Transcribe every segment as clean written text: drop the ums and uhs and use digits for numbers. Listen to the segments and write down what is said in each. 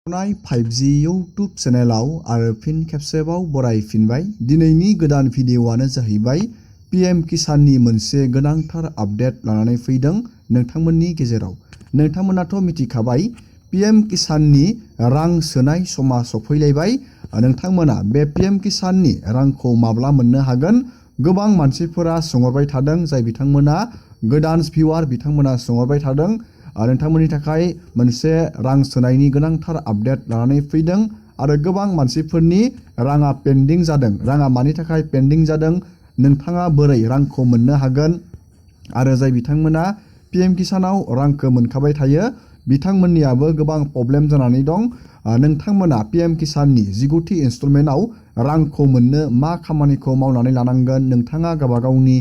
5G YouTube चेनेलाव आरो फिन खेबसेबाव बरायफिनबाय। दिनैनि गोदान भिडिअ'आनो जाहैबाय PM किसाननि मोनसे गोनांथार आपडेट लानानै फैदों नोंथांमोननि गेजेराव। नोंथांमोनाथ' मिथिखाबाय PM किसाननि रां सोनाय समा सफैलायबाय। नोंथांमोना बे PM किसाननि रांखौ माब्ला मोननो हागोन? गोबां मानसिफोरा सोंहरबाय थादों, जाय बिथांमोना गोदान भिउआर बिथांमोना सोंहरबाय थादों। नोंथांमोननि थाखाय मोनसे रां सोनायनि गोनांथार आपडेट लानानै फैदों आरो गोबां मानसिफोरनि राङा पेन्डिं जादों। राङा मानि थाखाय पेन्डिं जादों? नोंथाङा बोरै रांखौ मोननो हागोन? आरो जाय बिथांमोना PM किसानाव रांखौ मोनखाबाय थायो बिथांमोननियाबो गोबां प्रब्लेम जानानै दं। नोंथांमोना PM किसाननि 19थि इनस्टलमेन्टआव रांखौ मोननो मा खामानिखौ मावनानै लानांगोन? नोंथाङा गावबा गावनि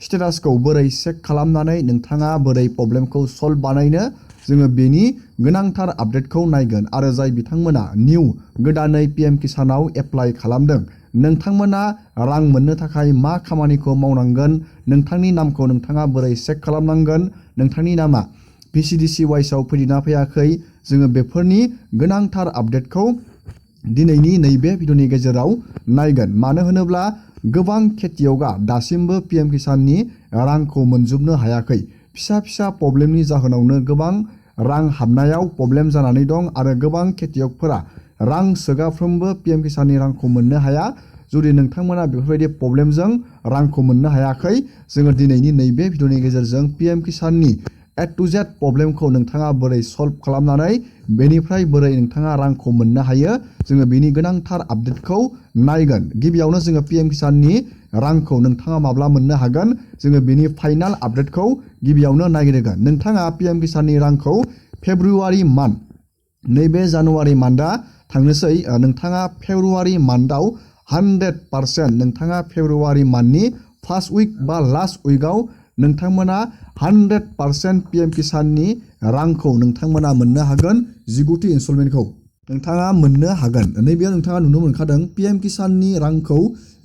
स्टेटासखौ बोरै चेक खालामनानै नोंथाङा बोरै प्रब्लेमखौ सल्भ बानायनो? जोङो बेनि गोनांथार आपडेटखौ नायगोन। आरो जाय बिथांमोना निउ गोदानै PM किसानाव एप्लाइ खालामदों, नोंथांमोना रां मोननो थाखाय मा खामानिखौ मावनांगोन? नोंथांनि नामखौ नोंथाङा बोरै चेक खालामनांगोन? नोंथांनि नामा PCDC वाइसआव फैदोंना फैयाखै? जोङो बेफोरनि गोनांथार आपडेटखौ दिनैनि नैबे भिडिअनि गेजेराव नायगोन। मानो होनोब्ला गोबां खेथियगा दासिमबो PM किसाननि रांखौ मोनजोबनो हायाखै। फिसा फिसा प्रब्लेमनि जाहोनावनो गोबां रां हाबनायाव प्रब्लेम जानानै दं आरो गोबां खेथियकफोरा रां सोगाफ्रोमबो PM किसाननि रांखौ मोननो हाया। जुदि नोंथांमोना बेफोरबायदि प्रब्लेमजों रांखौ मोननो हायाखै, जोङो दिनैनि नैबे भिडिअनि गेजेरजों PM किसाननि A to Z प्रब्लेमखौ नोंथाङा बोरै सल्भ खालामनानै बेनिफ्राय बोरै नोंथाङा रांखौ मोननो हायो, जोङो बेनि गोनांथार आपडेटखौ नायगोन। गिबियावनो जोङो PM किसाननि रांखौ नोंथाङा माब्ला मोननो हागोन, जोङो बेनि फाइनाल आपडेटखौ गिबियावनो नायग्रोगोन। नोंथाङा PM किसाननि रांखौ फेब्रुवारि मान्थ, नैबे जानुवारि मान्थआ थांनोसै, नोंथाङा फेब्रुवारि मान्थआव 100% नोंथाङा फेब्रुवारि मान्थनि फार्स्ट उइक बा लास्ट उइकआव नोंथांमोना 100% PM किसाननि रांखौ नोंथांमोना मोननो हागोन। 19थि इनस्टलमेन्टखौ नोंथाङा मोननो हागोन। नैबेयाव नोंथाङा नुनो मोनखादों PM किसाननि रांखौ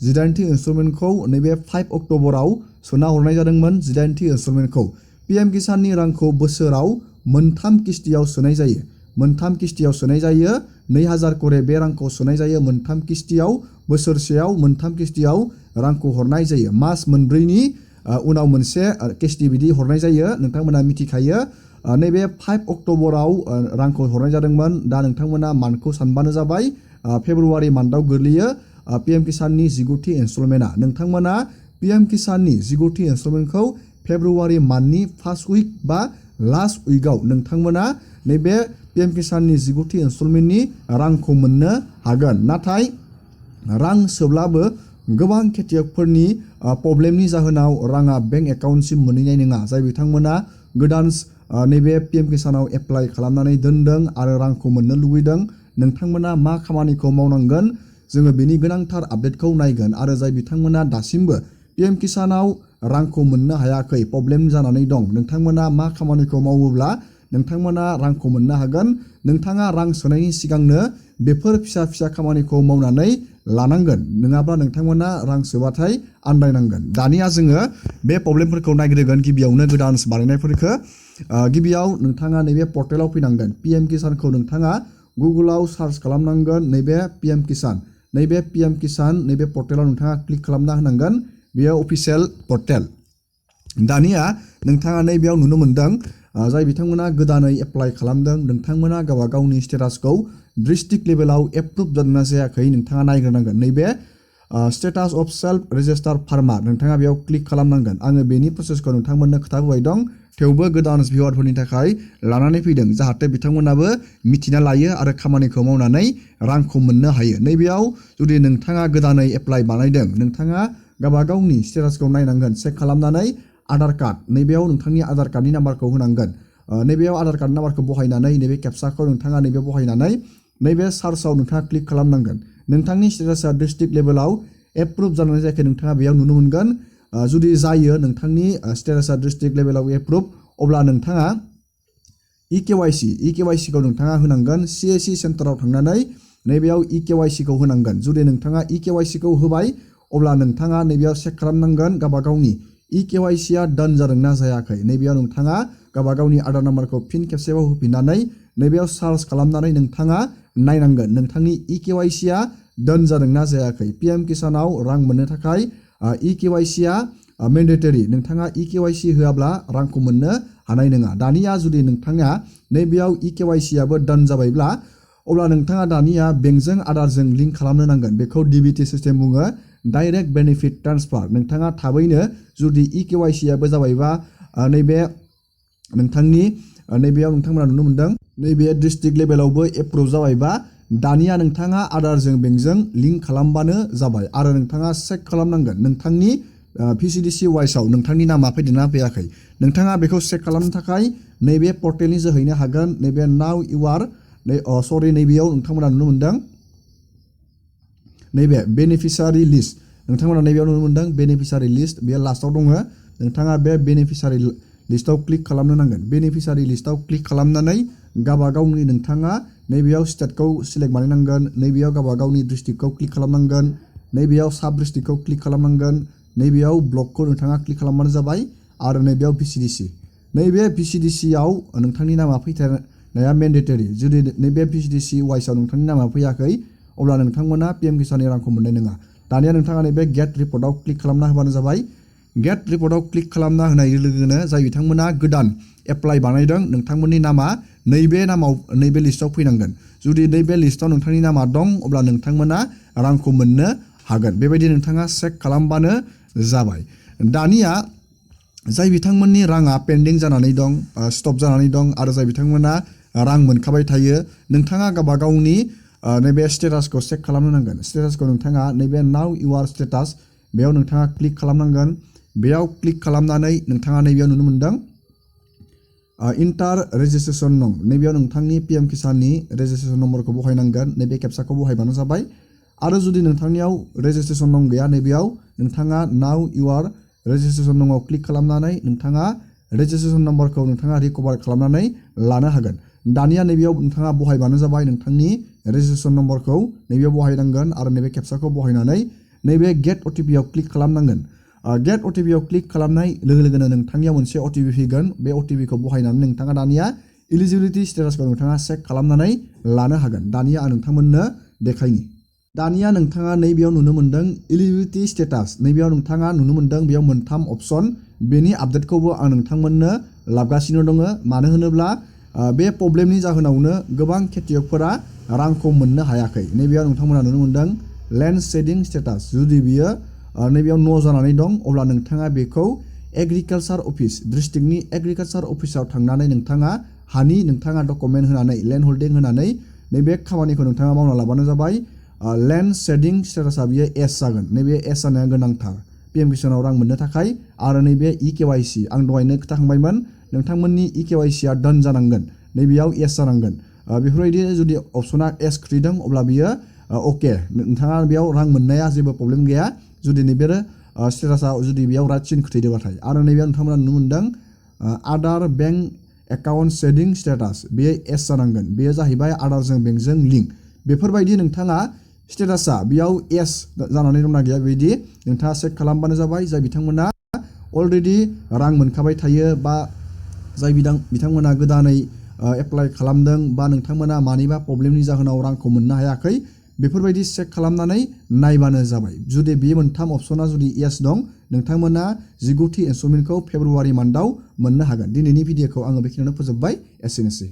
18थि इनस्टलमेन्टखौ नैबे 5 अक्ट'बराव सोना हरनाय जादोंमोन। 18थि इनस्टलमेन्टखौ PM किसाननि रांखौ बोसोराव मोनथाम किस्तियाव सोनाय जायो। मोनथाम किस्तियाव सोनाय जायो। 2000 करे बे रांखौ सोनाय जायो मोनथाम किस्तियाव। बोसोरसेयाव मोनथाम किस्तियाव रांखौ हरनाय जायो। मास मोनब्रैनि उनाव मोनसे किस्ति बिदि हरनाय जायो। नोंथांमोना मिथिखायो। नैबे 5 अक्ट'बराव रांखौ हरनाय जादोंमोन। दा नोंथांमोना मान्थखौ सानबानो जाबाय। फेब्रुवारि मान्थआव गोग्लैयो PM किसाननि 19थि इनस्टलमेन्टआ। नोंथांमोना PM किसाननि 19थि इनस्टलमेन्टखौ फेब्रुवारि मान्थनि फार्स्ट उइक बा लास्ट उइकआव नोंथांमोना नैबे PM किसाननि 19थि इनस्टलमेन्टनि रांखौ मोननो हागोन। नाथाय रां सोब्लाबो गोबां खेथियकफोरनि प्रब्लेमनि जाहोनाव राङा बेंक एकाउन्टसिम मोनहैनाय नङा। जाय बिथांमोना गोदान नैबे PM किसानाव एप्लाइ खालामनानै दोनदों आरो रांखौ मोननो लुबैदों, नोंथांमोना मा खामानिखौ मावनांगोन? जोङो बेनि गोनांथार आपडेटखौ नायगोन। आरो जाय बिथांमोना दासिमबो PM किसानाव रांखौ मोननो हायाखै, प्रब्लेम जानानै दं, नोंथांमोना मा खामानिखौ मावोब्ला नोंथांमोना रांखौ मोननो हागोन? नोंथाङा रां सोनायनि सिगांनो बेफोर फिसा फिसा खामानिखौ मावनानै लानांगोन। नङाब्ला नोंथांमोना रां सोबाथाय आन्दायनांगोन। दानिया जोङो बे प्रब्लेमफोरखौ नायग्रोगोन। गिबियावनो गोदान बानायनायफोरखौ गिबियाव नोंथाङा नैबे पर्टेलाव फैनांगोन। PM किसानखौ नोंथाङा गुगोलाव सार्च खालामनांगोन। नैबे PM किसान, नैबे PM किसान नैबे पर्टेलाव नोंथाङा क्लिक खालामना होनांगोन। बेयो अफिसियेल पर्टेल। दानिया नोंथाङा नैबेयाव नुनो मोनदों, जाय बिथांमोना गोदानै एप्लाइ खालामदों, नोंथांमोना गावबा गावनि स्टेटासखौ डिस्ट्रिक्ट लेभेलाव एप्रुभ जादोंना जायाखै नोंथाङा नायग्रोनांगोन। नैबे status of self registered farmer, नोंथाङा बेयाव क्लिक खालामनांगोन। आङो बेनि प्रसेसखौ नोंथांमोननो खोथाबोबाय दं, थेवबो गोदान भिउआरफोरनि थाखाय लानानै फैदों, जाहाथे बिथांमोनाबो मिथिना लायो आरो खामानिखौ मावनानै रांखौ मोननो हायो। नैबेयाव जुदि नोंथाङा गोदानै एप्लाइ बानायदों, नोंथाङा गावबा गावनि स्टेटासखौ नायनांगोन, चेक खालामनानै आधार कार्ड, नैबेयाव नोंथांनि आधार कार्डनि नाम्बारखौ होनांगोन। नैबेयाव आधार कार्ड नाम्बारखौ बहायनानै नैबे केपसाखौ नोंथाङा नैबे बहायनानै नैबे सार्चआव नोंथाङा क्लिक खालामनांगोन। नोंथांनि स्टेटासा डिस्ट्रिक्ट लेभेलाव एप्रुभ जानानै जायाखै नोंथाङा बेयाव नुनो मोनगोन। जुदि जायो नोंथांनि स्टेटासा डिस्ट्रिक्ट लेभेलाव एप्रुभ, अब्ला नोंथाङा EKYC खौ नोंथाङा होनांगोन। CSC सेन्टाराव थांनानै नैबेयाव EKYC खौ होनांगोन। जुदि नोंथाङा EKYC खौ होबाय, अब्ला नोंथाङा नैबेयाव चेक खालामनांगोन गावबा गावनि EKYCआ डान जादोंना जायाखै। नैबेयाव नोंथाङा गावबा गावनि आधार नाम्बारखौ फिन खेबसेबाव होफिननानै नैबेयाव सार्च खालामनानै नोंथाङा नायनांगोन नोंथांनि EKYC आ डन जादोंना जायाखै। PM किसानाव रां मोननो थाखाय EKYC आ मेन्डेटरि। नोंथाङा EKYC होआब्ला रांखौ मोननो हानाय नङा। दानिया जुदि नोंथाङा नैबेयाव EKYC आबो डन जाबायब्ला अब्ला नोंथाङा दानिया बेंकजों आधारजों लिंक खालामनो नांगोन। बेखौ DBT सिस्टेम बुङो, डाइरेक्ट बेनिफिट ट्रान्सफार। नोंथाङा थाबैनो जुदि EKYC आबो जाबायबा नैबे नोंथांनि नैबेयाव नोंथांमोना नुनो मोनदों नैबे डिस्ट्रिक्ट लेभेलावबो एप्रुभ जाबायबा दानिया नोंथाङा आधारजों बेंकजों लिंक खालामबानो जाबाय आरो नोंथाङा चेक खालामनांगोन नोंथांनि PCDC वाइसआव नोंथांनि नामा फैदोंना फैयाखै। नोंथाङा बेखौ चेक खालामनो थाखाय नैबे पर्टेलनि जोहैनो हागोन। नैबे नाउ इउ आर नैबेयाव नोंथांमोना नुनो मोनदों नैबे बेनिफिसारि लिस्ट। नोंथांमोना नैबेयाव नुनो मोनदों बेनिफिसारि लिस्ट, बे लास्टआव दङ। नोंथाङा बे बेनिफिसारि लिस्टआव क्लिक खालामनो नांगोन। बेनिफिसारि लिस्टआव क्लिक खालामनानै गावबा गावनि नोंथाङा नैबेयाव स्टेटखौ सिलेक्ट बानायनांगोन। नैबेयाव गावबा गावनि डिस्ट्रिक्टखौ क्लिक खालामनांगोन। नैबेयाव साब डिस्ट्रिक्टखौ क्लिक खालामनांगोन। नैबेयाव ब्लकखौ नोंथाङा क्लिक खालामबानो जाबाय आरो नैबेयाव PCDC। नैबे PCDC आव नोंथांनि नामा फैथारनाया मेन्डेटरि। जुदि नैबे PCDC वाइसआव नोंथांनि नामा फैयाखै अब्ला नोंथांमोना PM किसाननि रांखौ मोननाय नङा। दानिया नोंथाङा नैबे गेट रिपर्टआव क्लिक खालामना होबानो जाबाय। गेट रिपर्टआव क्लिक खालामना होनाय लोगोनो जाय बिथांमोना गोदान एप्लाइ बानायदों नोंथांमोननि नामा नैबे नामाव नैबे लिस्टआव फैनांगोन। जुदि नैबे लिस्टआव नोंथांनि नामा दं अब्ला नोंथांमोना रांखौ मोननो हागोन। बेबायदि नोंथाङा चेक खालामबानो जाबाय। दानिया जाय बिथांमोननि राङा पेन्डिं जानानै दं, स्टप जानानै दं आरो जाय बिथांमोना रां मोनखाबाय थायो, नोंथाङा गावबा गावनि नैबे स्टेटासखौ चेक खालामनो नांगोन। स्टेटासखौ नोंथाङा नैबे नाउ इउ आर स्टेटास बेयाव नोंथाङा क्लिक खालामनांगोन। बेयाव क्लिक खालामनानै नोंथाङा नैबेयाव नुनो मोनदों इन्टार रेजिस्ट्रेसन नं। नैबेयाव नोंथांनि PM किसाननि रेजिस्ट्रेसन नम्बरखौ बहायनांगोन। नैबे केपसाखौ बहायबानो जाबाय। आरो जुदि नोंथांनियाव रेजिस्ट्रेसन नं गैया नैबेयाव नोंथाङा नाउ इउ आर रेजिस्ट्रेसन नंआव क्लिक खालामनानै नोंथाङा रेजिस्ट्रेसन नम्बरखौ नोंथाङा रिकभार खालामनानै लानो हागोन। दानिया नैबेयाव नोंथाङा बहायबानो जाबाय नोंथांनि रेजिस्ट्रेसन नम्बरखौ नैबेयाव बहायनांगोन आरो नैबे केपसाखौ बहायनानै नैबे गेट OTP आव क्लिक खालामनांगोन। गेट OTP आव क्लिक खालामनाय लोगो लोगोनो नोंथांनियाव मोनसे OTP फैगोन। बे OTP खौ बहायनानै नोंथाङा दानिया इलिजिबिलिटि स्टेटासखौ नोंथाङा चेक खालामनानै लानो हागोन। दानिया आं नोंथांमोननो देखायनि। दानिया नोंथाङा नैबेयाव नुनो मोनदों इलिजिबिलिटि स्टेटास। नैबेयाव नोंथाङा नुनो मोनदों बेयाव मोनथाम अपसन। बेनि आपडेटखौबो आं नोंथांमोननो लाबोगासिनो दङ। मानो होनोब्ला बे प्रब्लेमनि जाहोनावनो गोबां खेथियकफोरा रांखौ मोननो हायाखै। नैबेयाव नोंथांमोना नुनो मोनदों लेन्ड सेडिं स्टेटास। जुदि बियो नैबेयाव न' जानानै दं अब्ला नोंथाङा बेखौ एग्रिकालसार अफिस डिस्ट्रिक्टनि एग्रिकालसार अफिसाव थांनानै नोंथाङा हानि नोंथाङा डकुमेन्ट होनानै लेन्ड हल्डिं होनानै नैबे खामानिखौ नोंथाङा मावना लाबानो जाबाय। लेन्ड सेडिं स्टेटासा बियो एस जागोन। नैबे एस जानाया गोनांथार PM किसानाव रां मोननो थाखाय। आरो नैबे EKYC आं दहायनो खोन्थाखांबायमोन नोंथांमोननि EKYC आ डन जानांगोन। नैबेयाव एस जानांगोन। बेफोरबायदि जुदि अपसना एस खिथिदों अब्ला बियो अके, नोंथाङा बेयाव रां मोननाया जेबो प्रब्लेम गैया। जुदि नैबे स्टेटासा जुदि बेयाव राइट सिन खिथिदोंबाथाय। आरो नैबेयाव नोंथांमोना नुनो मोनदों आदार बेंक एकाउन्ट सेडिं स्टेटास बेयो एस जानांगोन। बेयो जाहैबाय आदारजों बेंकजों लिंक। बेफोरबायदि नोंथाङा स्टेटासा बेयाव एस जानानै दंना गैया बेबायदि नोंथाङा चेक खालामबानो जाबाय। जाय बिथांमोना अलरेडि रां मोनखाबाय थायो बा जाय बिथांमोना गोदानै एप्लाइ खालामदों बा नोंथांमोना मानिबा प्रब्लेमनि जाहोनाव रांखौ मोननो हायाखै, बेफोरबायदि चेक खालामनानै नायबानो जाबाय। जुदि बे मोनथाम अपसना जुदि येस दं नोंथांमोना 19थि इनस्टलमेन्टखौ फेब्रुवारि मान्थआव मोननो हागोन। दिनैनि भिडिअखौ आङो बेखिनियावनो फोजोबबाय। एसेनोसै।